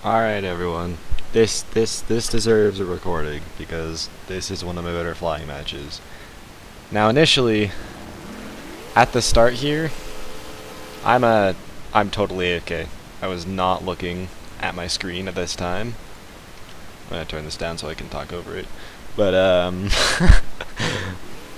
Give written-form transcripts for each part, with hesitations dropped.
Alright everyone, this deserves a recording because this is one of my better flying matches. Now initially, at the start here, I'm totally AFK. I was not looking at my screen at this time. I'm gonna turn this down so I can talk over it. But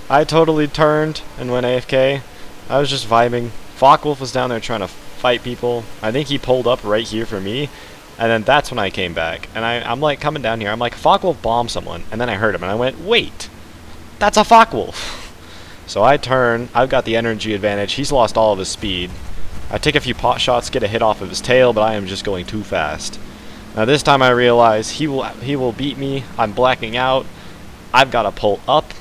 I totally turned and went AFK. I was just vibing. Focke-Wulf was down there trying to fight people. I think he pulled up right here for me. And then that's when I came back. And I'm like coming down here. I'm like, Focke-Wulf bombed someone. And then I heard him. And I went, wait. That's a Focke-Wulf. So I turn. I've got the energy advantage. He's lost all of his speed. I take a few pot shots, get a hit off of his tail. But I am just going too fast. Now this time I realize he will beat me. I'm blacking out. I've got to pull up.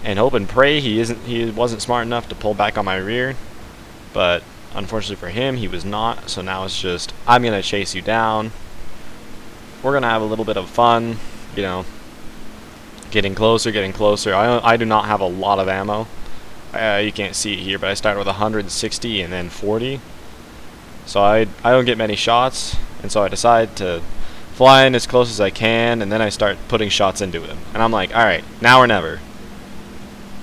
And hope and pray he wasn't smart enough to pull back on my rear. But unfortunately for him, he was not, so now it's just, I'm going to chase you down. We're going to have a little bit of fun, you know, getting closer. I do not have a lot of ammo. You can't see it here, but I started with 160 and then 40. So I don't get many shots, and so I decide to fly in as close as I can, and then I start putting shots into him. And I'm like, alright, now or never.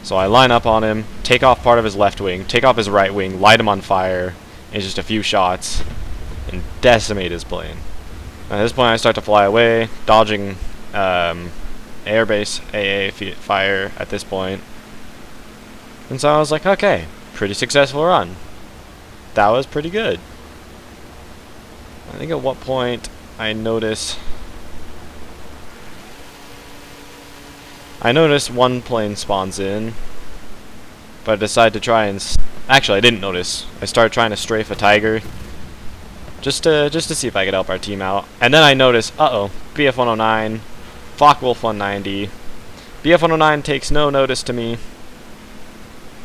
So I line up on him, take off part of his left wing, take off his right wing, light him on fire in just a few shots, and decimate his plane. At this point I start to fly away, dodging airbase AA fire at this point. And so I was like, okay, pretty successful run. That was pretty good. I think at what point I noticed one plane spawns in, but I decided to try and actually I didn't notice. I started trying to strafe a tiger just to see if I could help our team out. And then I noticed, BF-109, Focke-Wulf 190. BF-109 takes no notice to me.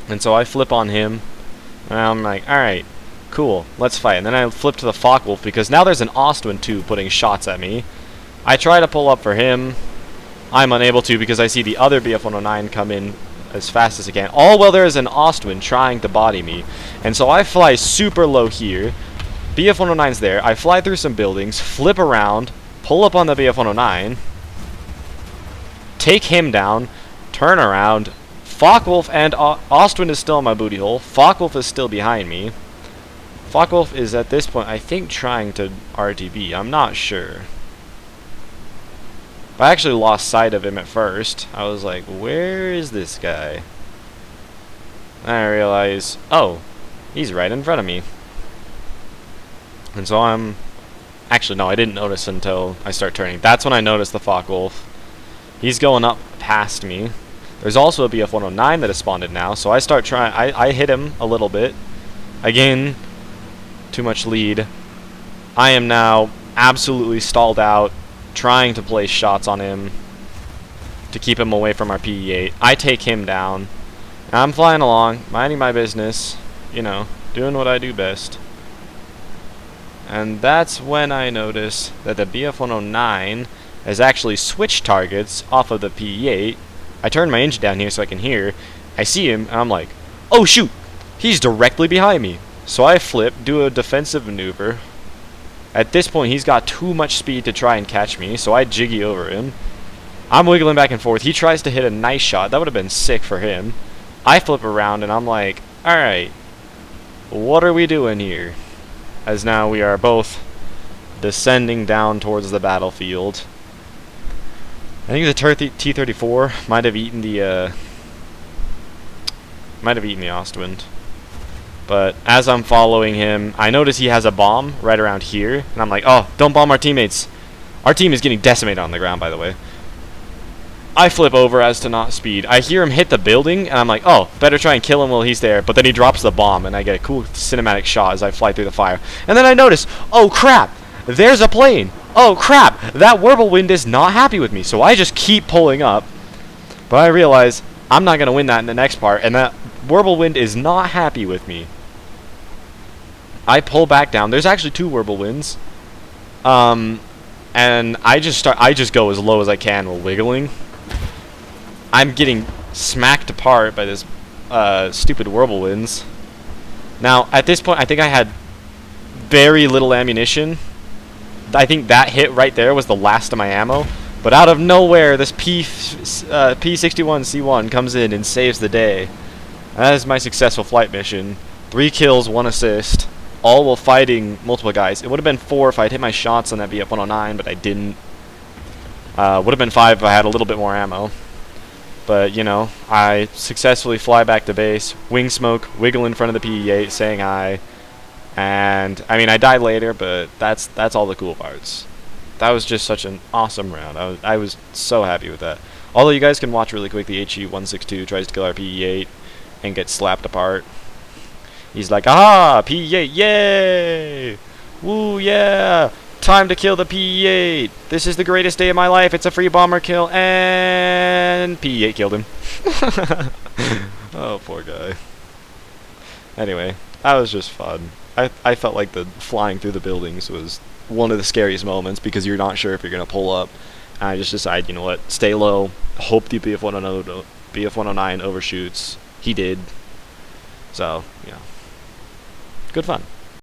And so I flip on him. And I'm like, alright, cool, let's fight. And then I flip to the Focke-Wulf because now there's an Ostwind too putting shots at me. I try to pull up for him. I'm unable to because I see the other BF-109 come in as fast as I can. All while there is an Ostwind trying to body me. And so I fly super low here. BF-109's there. I fly through some buildings, flip around, pull up on the BF-109, take him down, turn around. Focke-Wulf and Ostwind is still on my booty hole. Focke-Wulf is still behind me. Focke-Wulf is at this point, I think, trying to RTB. I'm not sure. I actually lost sight of him at first. I was like, where is this guy? And I realize, oh, he's right in front of me. And so I'm... Actually, no, I didn't notice until I start turning. That's when I noticed the Focke-Wulf. He's going up past me. There's also a BF-109 that has spawned in now, so I start trying... I hit him a little bit. Again, too much lead. I am now absolutely stalled out, trying to place shots on him to keep him away from our PE-8. I take him down. And I'm flying along, minding my business, you know, doing what I do best. And that's when I notice that the BF-109 has actually switched targets off of the PE-8. I turn my engine down here so I can hear. I see him, and I'm like, oh shoot! He's directly behind me. So I flip, do a defensive maneuver. At this point, he's got too much speed to try and catch me, so I jiggy over him. I'm wiggling back and forth. He tries to hit a nice shot. That would have been sick for him. I flip around, and I'm like, alright, what are we doing here? As now we are both descending down towards the battlefield. I think the T-34 might have eaten the Ostwind. But as I'm following him, I notice he has a bomb right around here. And I'm like, oh, don't bomb our teammates. Our team is getting decimated on the ground, by the way. I flip over as to not speed. I hear him hit the building, and I'm like, oh, better try and kill him while he's there. But then he drops the bomb, and I get a cool cinematic shot as I fly through the fire. And then I notice, oh, crap, there's a plane. Oh, crap, that Whirlwind is not happy with me. So I just keep pulling up. But I realize I'm not going to win that in the next part, and that Whirlwind is not happy with me. I pull back down. There's actually two Whirlwinds. And I just go as low as I can while wiggling. I'm getting smacked apart by this stupid Whirlwinds. Now, at this point, I think I had very little ammunition. I think that hit right there was the last of my ammo. But out of nowhere, this P61C1 comes in and saves the day. And that is my successful flight mission. 3 kills, 1 assist, all while fighting multiple guys. It would have been 4 if I'd hit my shots on that VF-109, but I didn't. Would have been 5 if I had a little bit more ammo. But, you know, I successfully fly back to base, wing smoke, wiggle in front of the PE-8, saying hi. And, I mean, I died later, but that's all the cool parts. That was just such an awesome round. I was so happy with that. Although you guys can watch really quick, the HE-162 tries to kill our PE-8 and gets slapped apart. He's like, ah, PE-8, yay! Woo, yeah! Time to kill the PE-8! This is the greatest day of my life, it's a free bomber kill, and PE-8 killed him. Oh, poor guy. Anyway, that was just fun. I felt like the flying through the buildings was one of the scariest moments because you're not sure if you're going to pull up. And I just decided, you know what, stay low, hope the BF-109 overshoots. He did. So, yeah. Good fun.